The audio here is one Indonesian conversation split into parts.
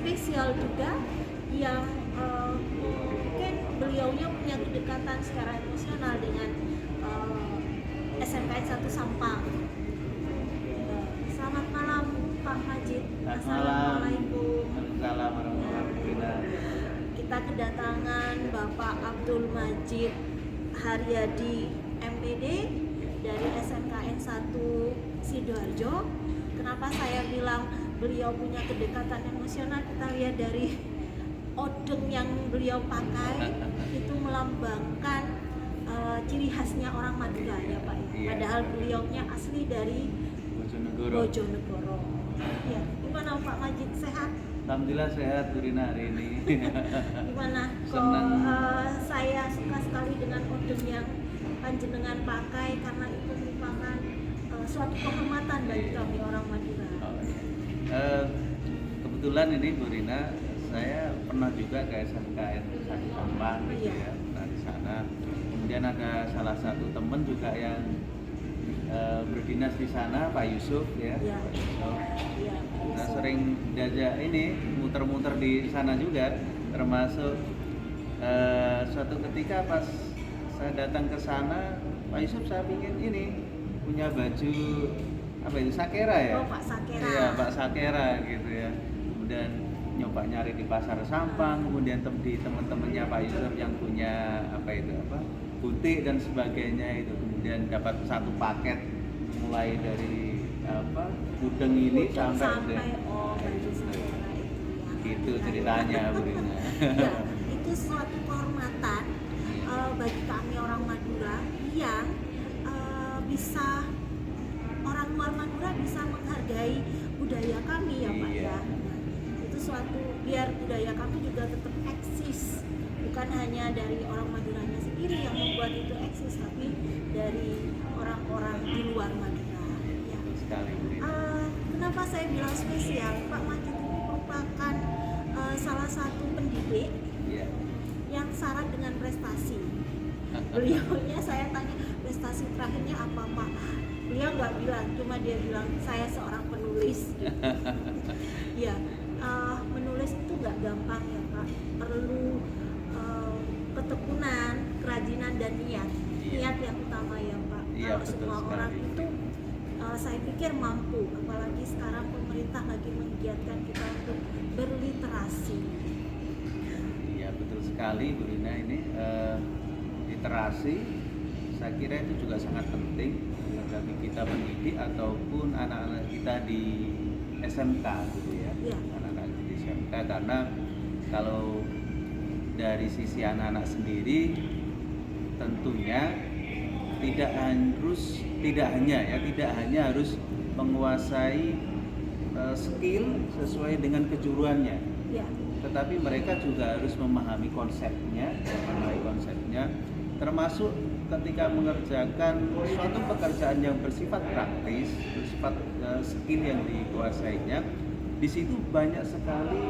spesial juga yang mungkin beliaunya punya kedekatan secara emosional dengan SMKN 1 Sampang. Selamat malam Pak Majid. Assalamualaikum. Waalaikumsalam warahmatullahi wabarakatuh. Kita kedatangan Bapak Abdul Majid Haryadi MPD dari SMKN 1 Sidoarjo. Kenapa saya bilang beliau punya kedekatan emosional? Kita lihat dari odeng yang beliau pakai itu melambangkan ciri khasnya orang Madura ya Pak ya. Iya. Padahal beliaunya asli dari Bojonegoro. Ya, gimana Pak Majid, sehat? Alhamdulillah sehat Bu Rina hari ini. Gimana? Senang. Saya suka sekali dengan odeng yang panjenengan pakai karena itu merupakan suatu kehormatan bagi kami orang Madura. Kebetulan ini Bu Rina, saya pernah juga ke SMKN 1 Sampang gitu Iya. ya, pernah di sana. Kemudian ada salah satu teman juga yang berdinas di sana, Pak Yusuf ya. Iya. Pak Yusuf. Iya, Nah, sering diajak ini muter-muter di sana juga, termasuk suatu ketika pas saya datang ke sana, Pak Yusuf saya pingin ini punya baju apa itu Sakera ya? Oh, Pak Sakera. Iya, Pak Sakera gitu ya. Kemudian nyoba nyari di pasar Sampang, kemudian di teman-temannya Pak Yusuf yang punya butik dan sebagainya itu, kemudian dapat satu paket mulai dari gudeng ini sampai baju Sakera itu ya. gitu ceritanya Bu Rina. Ya, itu suatu kehormatan bagi kami orang Madura yang bisa orang luar Madura bisa menghargai budaya kami ya Pak Iya. ya. Itu suatu biar budaya kami juga tetap eksis, bukan hanya dari orang Maduranya sendiri yang membuat itu eksis, tapi dari orang-orang di luar Madura ya. Betul sekali Bu Rina. Kenapa saya bilang spesial? Pak Majid ini merupakan salah satu pendidik Iya. yang syarat dengan prestasi. Beliaunya saya tanya prestasi terakhirnya apa Pak? Beliau nggak bilang, cuma dia bilang saya seorang penulis. Ya, menulis itu nggak gampang ya Pak. Perlu ketekunan, kerajinan dan niat. Iya. Niat yang utama ya Pak. Iya, Kalau betul semua sekali. orang itu saya pikir mampu, apalagi sekarang pemerintah lagi menggiatkan kita untuk berliterasi. Iya betul sekali Bu Rina, ini literasi saya kira itu juga sangat penting bagi kita pendidik ataupun anak-anak kita di SMK gitu ya. Iya. Anak-anak di SMK, karena kalau dari sisi anak-anak sendiri tentunya tidak hanya harus menguasai skill sesuai dengan kejuruannya, Ya, tetapi mereka juga harus memahami konsepnya, termasuk ketika mengerjakan suatu pekerjaan yang bersifat praktis, bersifat skill yang dikuasainya. Di situ banyak sekali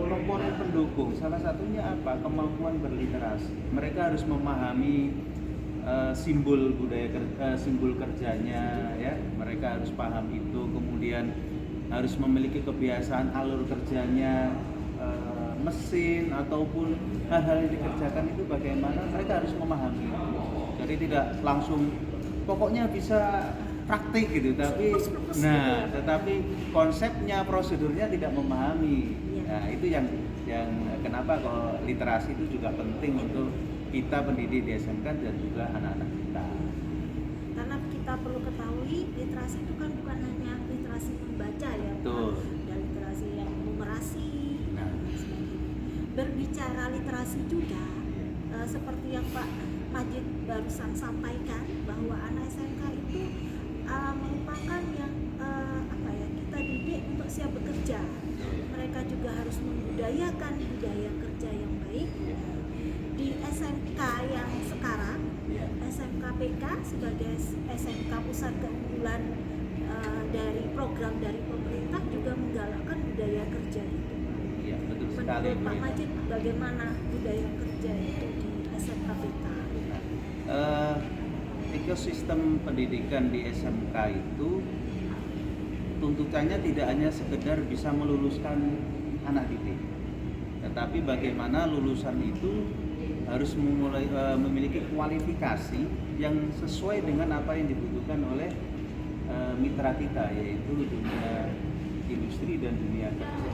komponen pendukung. Salah satunya apa? Kemampuan berliterasi. Mereka harus memahami simbol simbol kerjanya ya. Mereka harus paham itu, kemudian harus memiliki kebiasaan alur kerjanya, mesin ataupun hal-hal yang dikerjakan itu bagaimana, mereka harus memahami. Jadi tidak langsung pokoknya bisa praktik gitu, tetapi konsepnya, prosedurnya tidak memahami. Nah, itu yang kenapa kalau literasi itu juga penting untuk kita pendidik di SMK dan juga anak-anak kita. karena kita perlu ketahui literasi itu kan bukan hanya literasi membaca ya, Betul. dan literasi yang numerasi Nah. dan sebagainya. Berbicara literasi juga seperti yang Pak Majid barusan sampaikan bahwa anak SMK itu merupakan yang kita didik untuk siap bekerja. Mereka juga harus membudayakan budaya kerja yang baik. Di SMK yang sekarang, SMK PK sebagai SMK pusat keunggulan dari program dari pemerintah juga menggalakkan budaya kerja itu. Iya, betul sekali. Menurut Pak Majid, bagaimana budaya kerja itu di SMK PK? Ekosistem pendidikan di SMK itu tuntutannya tidak hanya sekedar bisa meluluskan anak didik, tetapi bagaimana lulusan itu harus memiliki kualifikasi yang sesuai dengan apa yang dibutuhkan oleh mitra kita, yaitu dunia industri dan dunia kerja.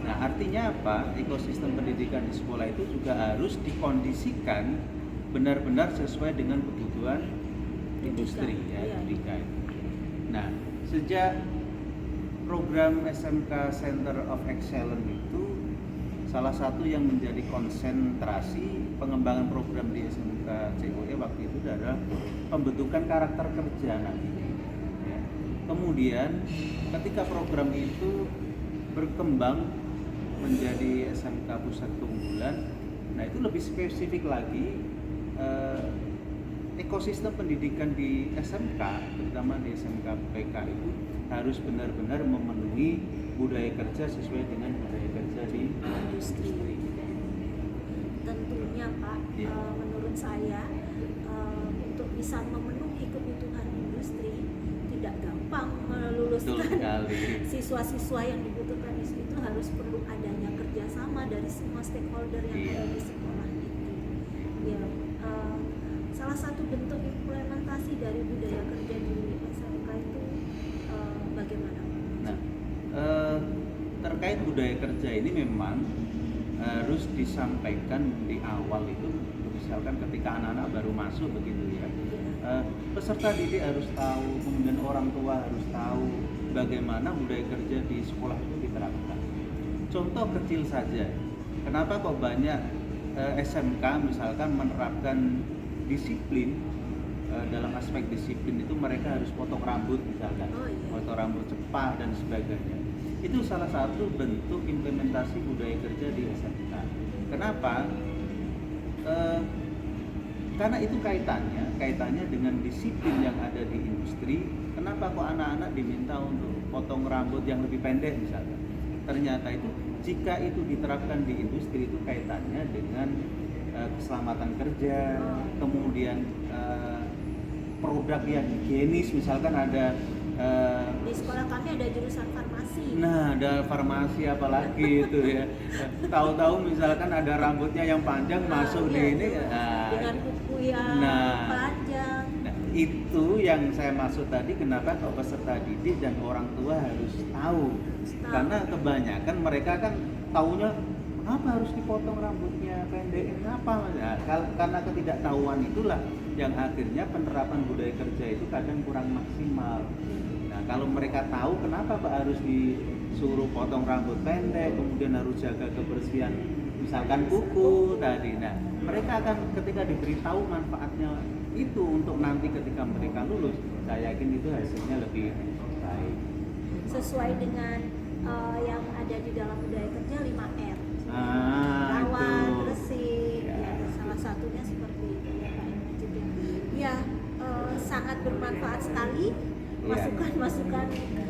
Nah, artinya apa? Ekosistem pendidikan di sekolah itu juga harus dikondisikan benar-benar sesuai dengan kebutuhan industri, ya, pendidikan. Nah, sejak program SMK Center of Excellence itu salah satu yang menjadi konsentrasi pengembangan program di SMK COE waktu itu adalah pembentukan karakter kerja nanti. Ya. Kemudian ketika program itu berkembang menjadi SMK Pusat Keunggulan, nah itu lebih spesifik lagi ekosistem pendidikan di SMK, terutama di SMK PK itu harus benar-benar memenuhi budaya kerja sesuai dengan budaya kerja di industri. Tentunya Pak, Ya. Menurut saya untuk bisa memenuhi kebutuhan industri tidak gampang meluluskan siswa-siswa yang dibutuhkan di situ, harus perlu adanya kerjasama dari semua stakeholder yang ada di sekolah itu. Ya, salah satu bentuk implementasi dari budaya kerja di SMK itu bagaimana? Nah, terkait budaya kerja ini memang harus disampaikan di awal itu, misalkan ketika anak-anak baru masuk begitu ya. Peserta didik harus tahu, kemudian orang tua harus tahu bagaimana budaya kerja di sekolah itu diterapkan. Contoh kecil saja, kenapa kok banyak SMK misalkan menerapkan disiplin, dalam aspek disiplin itu mereka harus potong rambut misalkan, potong rambut cepat dan sebagainya. Itu salah satu bentuk implementasi budaya kerja di SMK. Kenapa? Karena itu kaitannya dengan disiplin yang ada di industri. Kenapa kok anak-anak diminta untuk potong rambut yang lebih pendek misalkan? Ternyata itu jika itu diterapkan di industri itu kaitannya dengan keselamatan kerja, kemudian produk yang higienis, misalkan ada di sekolah kami ada jurusan farmasi. Nah, ada farmasi apalagi itu ya. Tahu-tahu misalkan ada rambutnya yang panjang masuk di ini, dengan kuku yang panjang. Nah, itu yang saya maksud tadi, kenapa kok peserta didik dan orang tua harus tahu. Karena kebanyakan mereka kan taunya kenapa harus dipotong rambutnya, pendekin apa? Nah, karena ketidaktahuan itulah yang akhirnya penerapan budaya kerja itu kadang kurang maksimal. Nah, kalau mereka tahu kenapa Pak harus disuruh potong rambut pendek, kemudian harus jaga kebersihan misalkan kuku tadi. Nah, mereka akan ketika diberitahu manfaatnya itu untuk nanti ketika mereka lulus, saya yakin itu hasilnya lebih baik. Sesuai dengan yang ada di dalam budaya kerja 5R. Rawan, bersih, salah satunya seperti itu ya Pak Majid ya. Ya, sangat bermanfaat sekali masukan-masukan.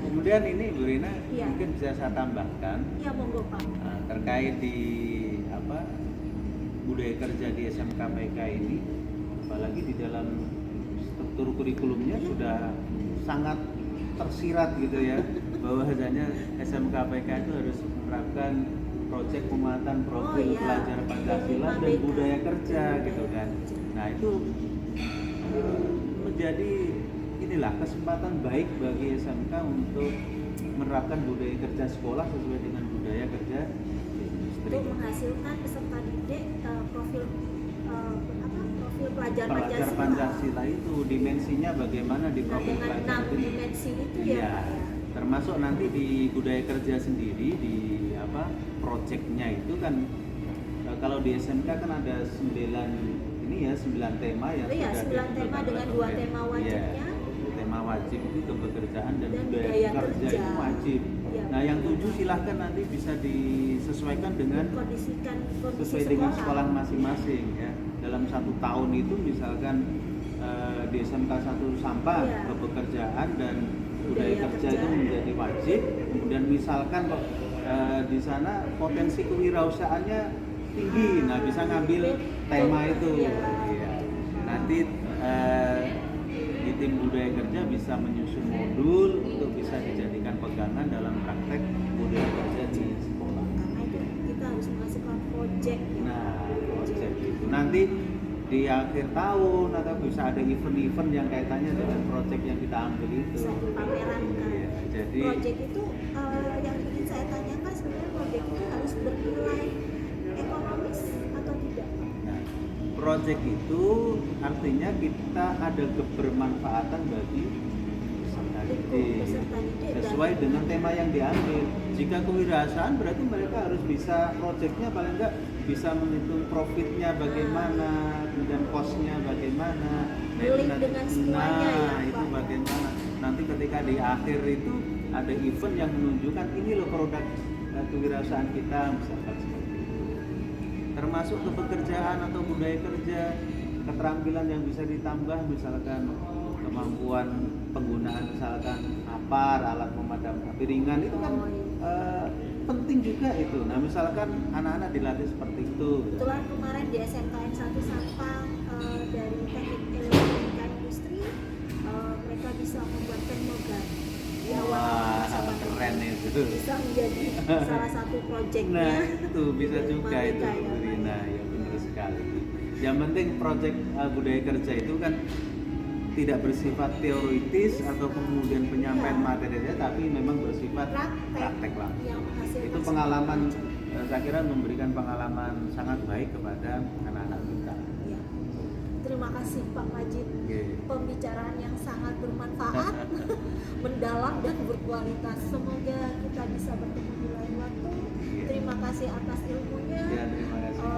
Kemudian ini Bu Rina, mungkin bisa saya tambahkan. Ya, monggo Pak. Terkait di budaya kerja di SMK PK ini, apalagi di dalam struktur kurikulumnya sudah sangat tersirat gitu ya, bahwasanya SMK PK itu harus menerapkan proyek penguatan profil pelajar Pancasila dan budaya kerja gitu kan. Nah, itu menjadi kesempatan baik bagi SMK untuk menerapkan budaya kerja sekolah sesuai dengan budaya kerja industri. Untuk menghasilkan peserta didik profil pelajar Pancasila itu dimensinya bagaimana di profil pelajar itu. Dimensi itu ya. Termasuk nanti di budaya kerja sendiri di proyeknya itu kan, kalau di SMK kan ada 9 tema yang sudah 9 tema dengan 2 tema wajibnya. Tema wajib itu kepekerjaan dan budaya kerja itu wajib. Nah, yang 7 silahkan nanti bisa disesuaikan dengan sesuai dengan sekolah masing-masing ya. Dalam 1 tahun itu misalkan di SMK 1 sampah, kepekerjaan dan budaya kerja itu menjadi wajib. Kemudian misalkan kok di sana potensi kewirausahaannya tinggi, nah bisa ngambil tema itu. Nanti di tim budaya kerja bisa menyusun modul untuk bisa dijadikan perkembangan dalam praktek budaya kerja di sekolah. Karena itu kita harus menghasilkan project ya. Nah, project itu nanti di akhir tahun atau bisa ada event-event yang kaitannya dengan project yang kita ambil itu. Bisa dipamerankan. Iya, jadi Project itu yang ingin saya tanyakan sebenarnya project itu harus bernilai ekonomis atau tidak? nah, project itu artinya kita ada kebermanfaatan bagi peserta didik Peserta didik sesuai dengan tema yang diambil. Jika kewirausahaan berarti mereka harus bisa projectnya paling enggak bisa menghitung profitnya bagaimana, kemudian cost-nya bagaimana. Link dengan semuanya ya, itu Pak. bagaimana. Nanti ketika di akhir itu ada event yang menunjukkan ini loh produk kewirausahaan kita misalkan seperti itu. Termasuk kepekerjaan atau budaya kerja, keterampilan yang bisa ditambah misalkan kemampuan penggunaan misalkan apar, alat pemadam api ringan itu kan penting juga itu. Nah misalkan anak-anak dilatih seperti itu. Kebetulan kemarin di SMKN 1 Sampang dari teknik elektronika industri mereka bisa membuat termogan. Ya, Wah, sama keren itu. bisa menjadi salah satu proyeknya. Nah itu bisa dari juga itu mereka ya, Bu Pak. Rina, ya benar sekali. Yang penting proyek budaya kerja itu kan tidak bersifat teoritis atau kemudian penyampaian Ya. materinya, tapi memang bersifat praktek lah. yang menghasilkan Itu sebuah pengalaman, project. saya kira memberikan pengalaman sangat baik kepada anak-anak kita. Ya. Terima kasih Pak Majid. Oke. Pembicaraan yang sangat bermanfaat, mendalam dan berkualitas. Semoga kita bisa bertemu di lain waktu. Iya. Terima kasih atas ilmunya. Ya, terima kasih.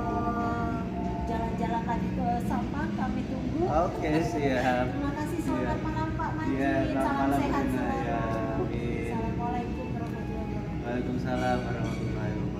Jalan-jalan lagi ke Sampang, kami tunggu. Oke, siap. Terima kasih, selamat Iya. malam Pak Majid. Iya, selamat Salam malam, sehat Rina. selalu. Ya, amin. Assalamualaikum warahmatullahi wabarakatuh. Waalaikumsalam warahmatullahi wabarakatuh.